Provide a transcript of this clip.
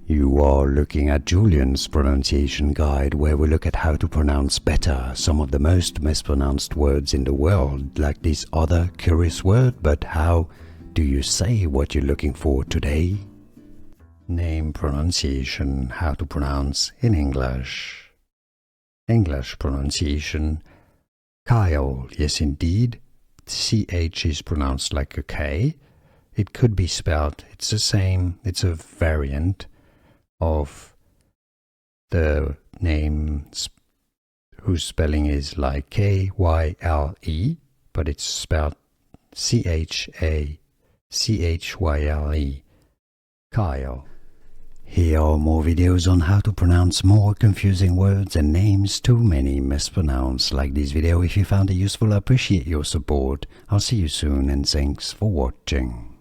You are looking at Julian's pronunciation guide, where we look at how to pronounce better some of the most mispronounced words in the world, like this other curious word. But how do you say what you're looking for today? Name pronunciation, how to pronounce in English. English pronunciation. Chyle, yes indeed. CH is pronounced like a K. It could be spelled, it's the same, it's a variant of the name whose spelling is like K-Y-L-E, but it's spelled C-H-A-C-H-Y-L-E, Chyle. Here are more videos on how to pronounce more confusing words and names too many mispronounced. Like this video if you found it useful. I appreciate your support. I'll see you soon and thanks for watching.